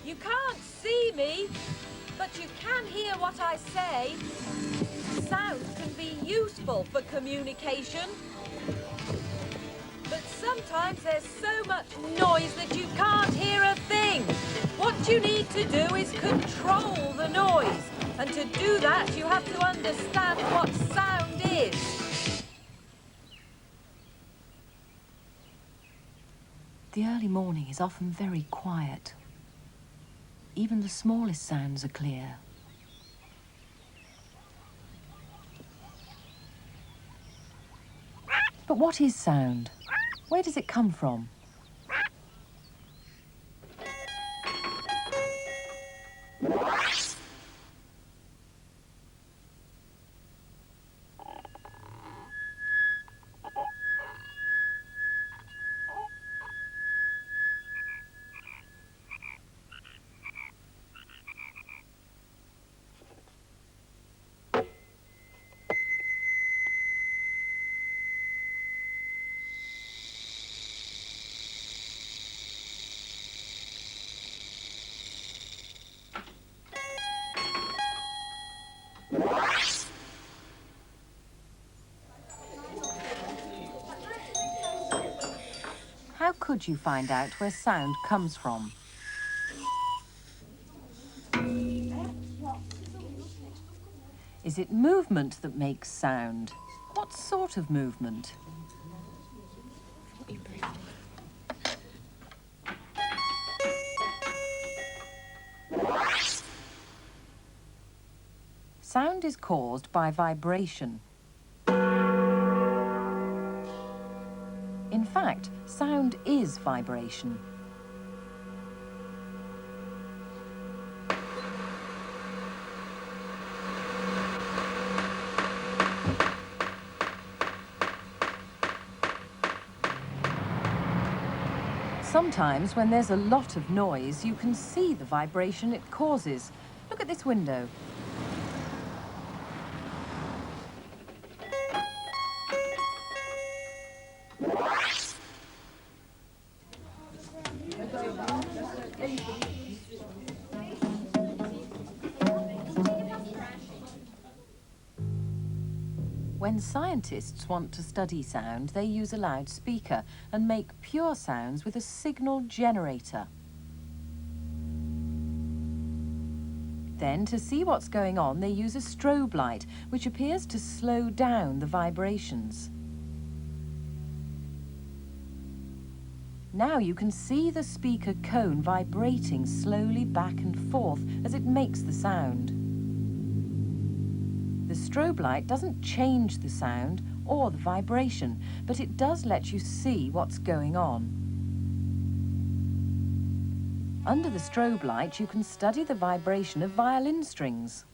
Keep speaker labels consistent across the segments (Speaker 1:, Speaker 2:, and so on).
Speaker 1: You can't see me, but you can hear what I say. Sound can be useful for communication. But sometimes there's so much noise that you can't hear a thing. What you need to do is control the noise. And to do that, you have to understand what sound is.
Speaker 2: The early morning is often very quiet. Even the smallest sounds are clear. But what is sound? Where does it come from? How could you find out where sound comes from? Is it movement that makes sound? What sort of movement? Sound is caused by vibration. In fact, sound is vibration. Sometimes, when there's a lot of noise, you can see the vibration it causes. Look at this window. When scientists want to study sound, they use a loudspeaker and make pure sounds with a signal generator. Then, to see what's going on, they use a strobe light, which appears to slow down the vibrations. Now you can see the speaker cone vibrating slowly back and forth as it makes the sound. The strobe light doesn't change the sound or the vibration, but it does let you see what's going on. Under the strobe light, you can study the vibration of violin strings.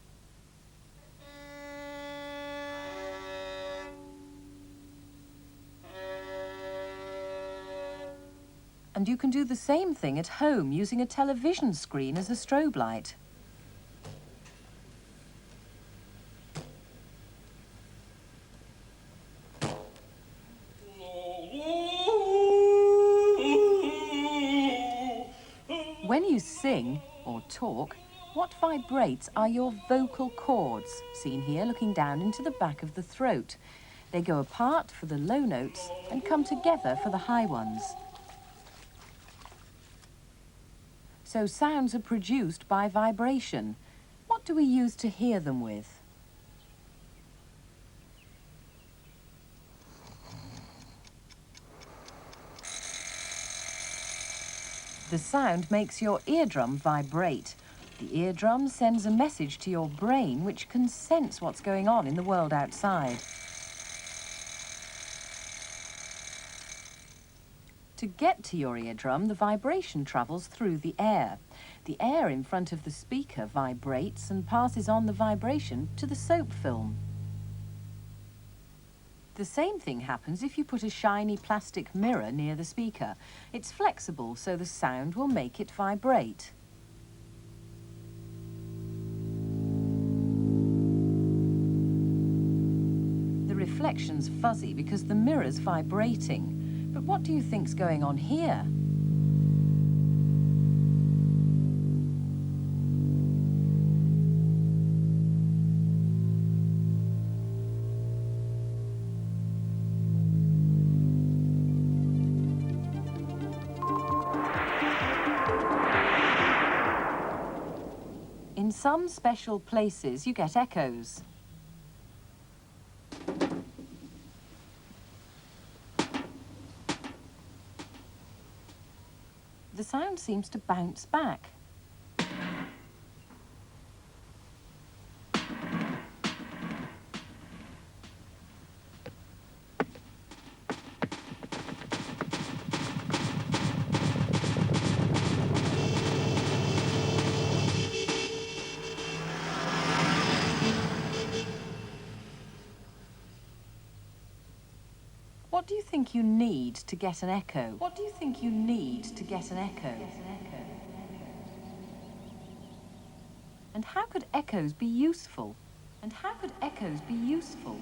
Speaker 2: And you can do the same thing at home using a television screen as a strobe light. When you sing or talk, what vibrates are your vocal cords, seen here looking down into the back of the throat. They go apart for the low notes and come together for the high ones. So sounds are produced by vibration. What do we use to hear them with? The sound makes your eardrum vibrate. The eardrum sends a message to your brain which can sense what's going on in the world outside. To get to your eardrum, the vibration travels through the air. The air in front of the speaker vibrates and passes on the vibration to the soap film. The same thing happens if you put a shiny plastic mirror near the speaker. It's flexible, so the sound will make it vibrate. The reflection's fuzzy because the mirror's vibrating. But what do you think's going on here? In some special places, you get echoes. The sound seems to bounce back. What do you think you need to get an echo? What do you think you need to get an echo? And how could echoes be useful? And how could echoes be useful?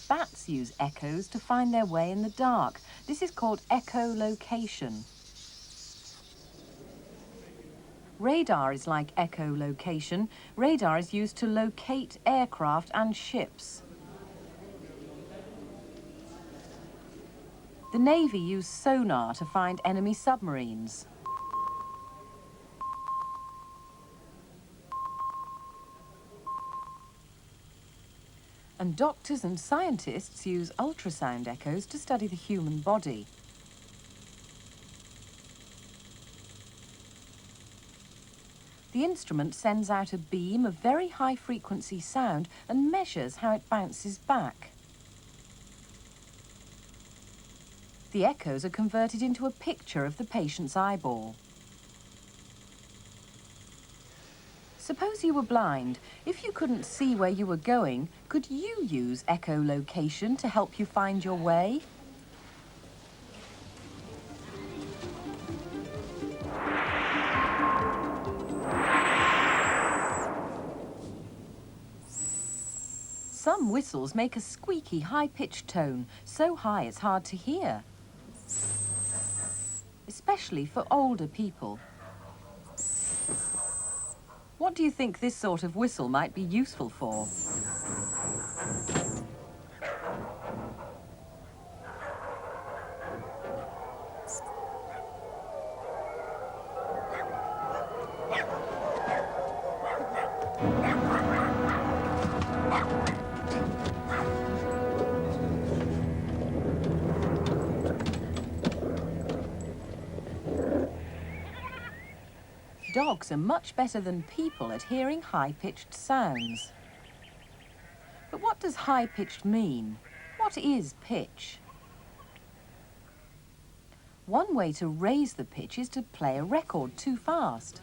Speaker 2: Bats use echoes to find their way in the dark. This is called echolocation. Radar is like echolocation. Radar is used to locate aircraft and ships. The Navy use sonar to find enemy submarines. And doctors and scientists use ultrasound echoes to study the human body. The instrument sends out a beam of very high-frequency sound and measures how it bounces back. The echoes are converted into a picture of the patient's eyeball. Suppose you were blind. If you couldn't see where you were going, could you use echolocation to help you find your way? Some whistles make a squeaky, high-pitched tone, so high it's hard to hear. Especially for older people. What do you think this sort of whistle might be useful for? Dogs are much better than people at hearing high-pitched sounds. But what does high-pitched mean? What is pitch? One way to raise the pitch is to play a record too fast.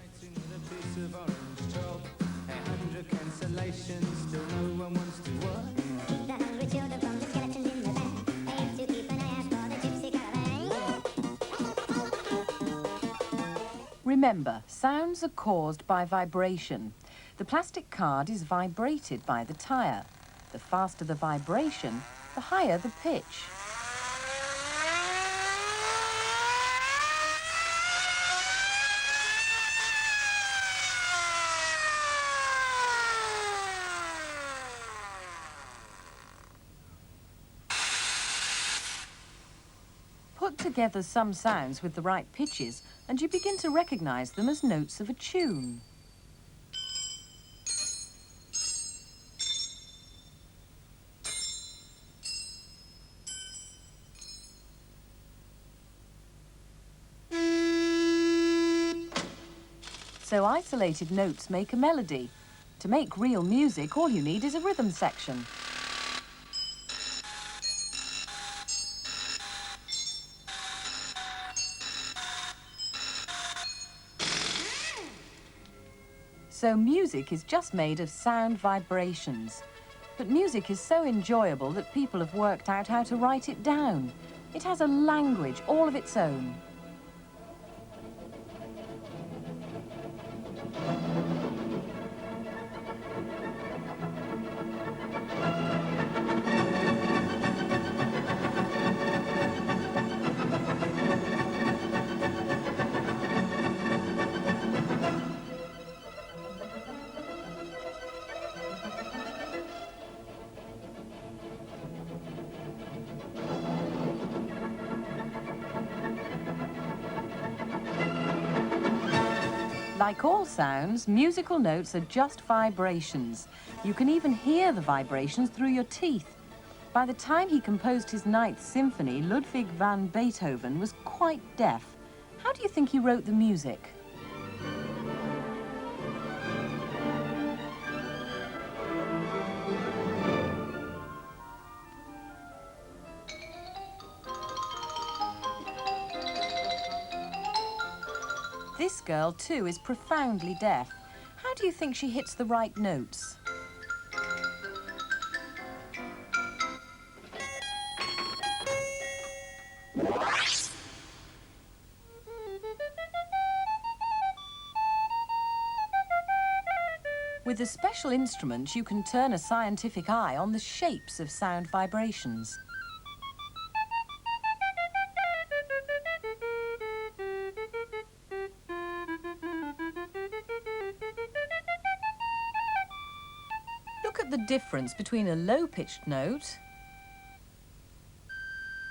Speaker 2: Remember, sounds are caused by vibration. The plastic card is vibrated by the tyre. The faster the vibration, the higher the pitch. Put together some sounds with the right pitches, and you begin to recognize them as notes of a tune. So isolated notes make a melody. To make real music, all you need is a rhythm section. So music is just made of sound vibrations. But music is so enjoyable that people have worked out how to write it down. It has a language all of its own. Like all sounds, musical notes are just vibrations. You can even hear the vibrations through your teeth. By the time he composed his Ninth Symphony, Ludwig van Beethoven was quite deaf. How do you think he wrote the music? This girl, too, is profoundly deaf. How do you think she hits the right notes? With a special instrument, you can turn a scientific eye on the shapes of sound vibrations. Look at the difference between a low-pitched note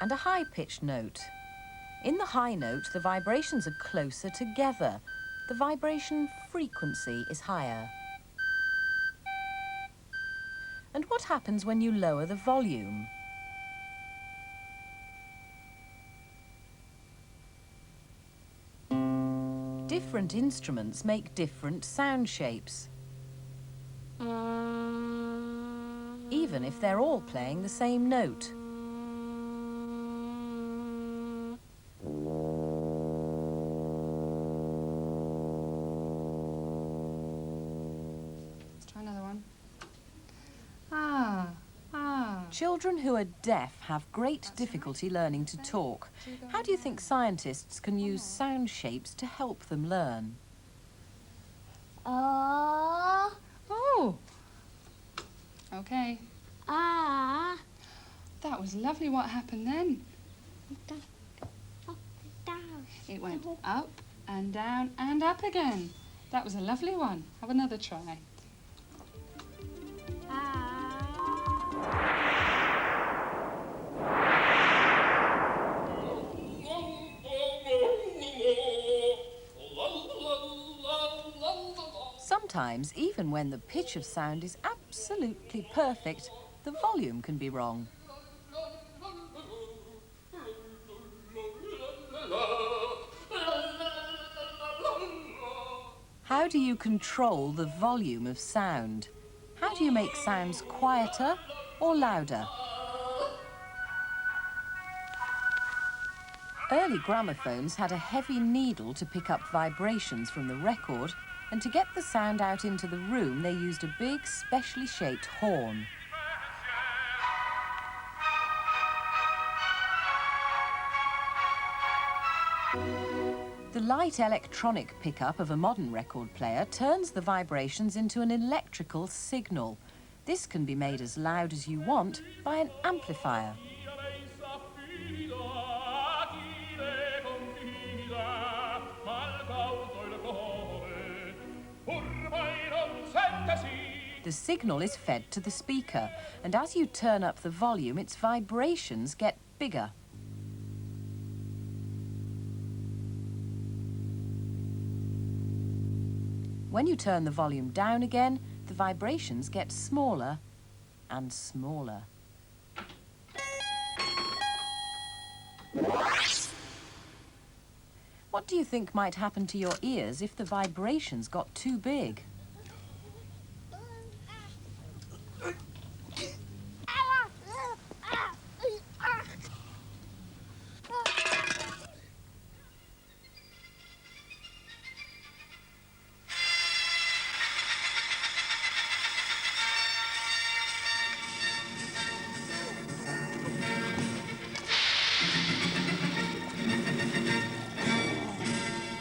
Speaker 2: and a high-pitched note. In the high note, the vibrations are closer together. The vibration frequency is higher. And what happens when you lower the volume? Different instruments make different sound shapes, even if they're all playing the same note.
Speaker 3: Let's try another one.
Speaker 2: Children who are deaf have great difficulty learning to talk. How do you think scientists can use sound shapes to help them learn?
Speaker 3: Oh. Okay. That was lovely. What happened then? It went up and down and up again. That was a lovely one. Have another try.
Speaker 2: Sometimes, even when the pitch of sound is absolutely perfect, the volume can be wrong. How do you control the volume of sound? How do you make sounds quieter or louder? Early gramophones had a heavy needle to pick up vibrations from the record, and to get the sound out into the room, they used a big, specially shaped horn. The light electronic pickup of a modern record player turns the vibrations into an electrical signal. This can be made as loud as you want by an amplifier. The signal is fed to the speaker, and as you turn up the volume, its vibrations get bigger. When you turn the volume down again, the vibrations get smaller and smaller. What do you think might happen to your ears if the vibrations got too big?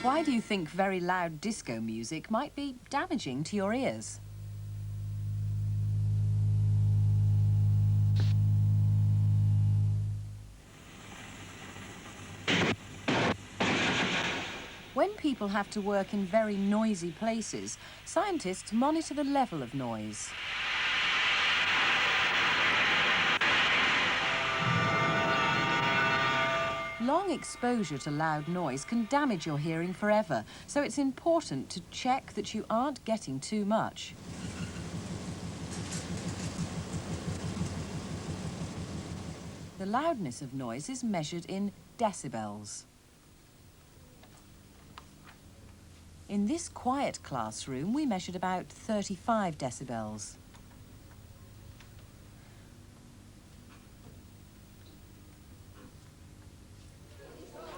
Speaker 2: Why do you think very loud disco music might be damaging to your ears? When people have to work in very noisy places, scientists monitor the level of noise. Long exposure to loud noise can damage your hearing forever, so it's important to check that you aren't getting too much. The loudness of noise is measured in decibels. In this quiet classroom, we measured about 35 decibels.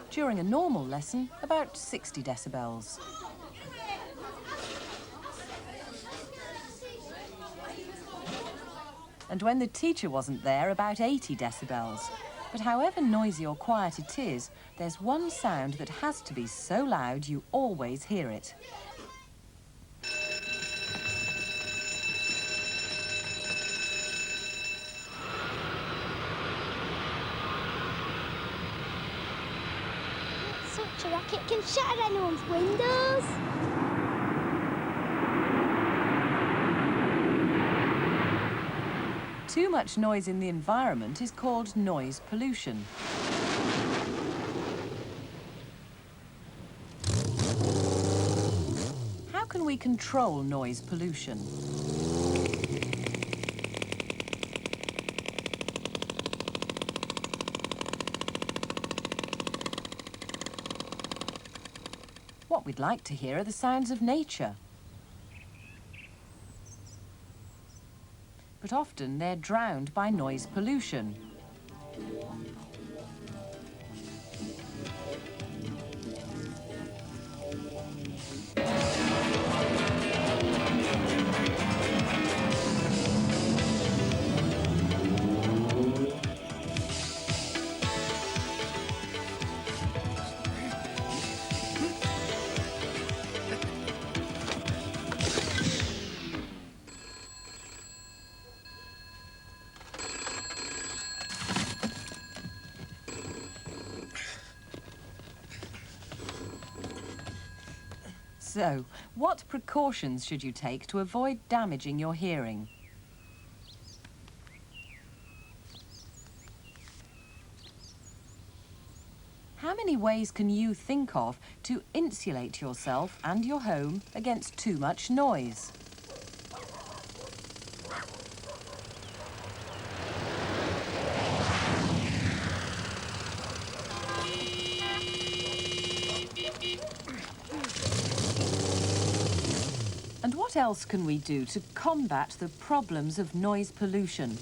Speaker 2: During a normal lesson, about 60 decibels. And when the teacher wasn't there, about 80 decibels. But however noisy or quiet it is, there's one sound that has to be so loud you always hear it.
Speaker 4: Such a racket can shatter anyone's windows.
Speaker 2: Too much noise in the environment is called noise pollution. How can we control noise pollution? What we'd like to hear are the sounds of nature. But often they're drowned by noise pollution. So, what precautions should you take to avoid damaging your hearing? How many ways can you think of to insulate yourself and your home against too much noise? And what else can we do to combat the problems of noise pollution?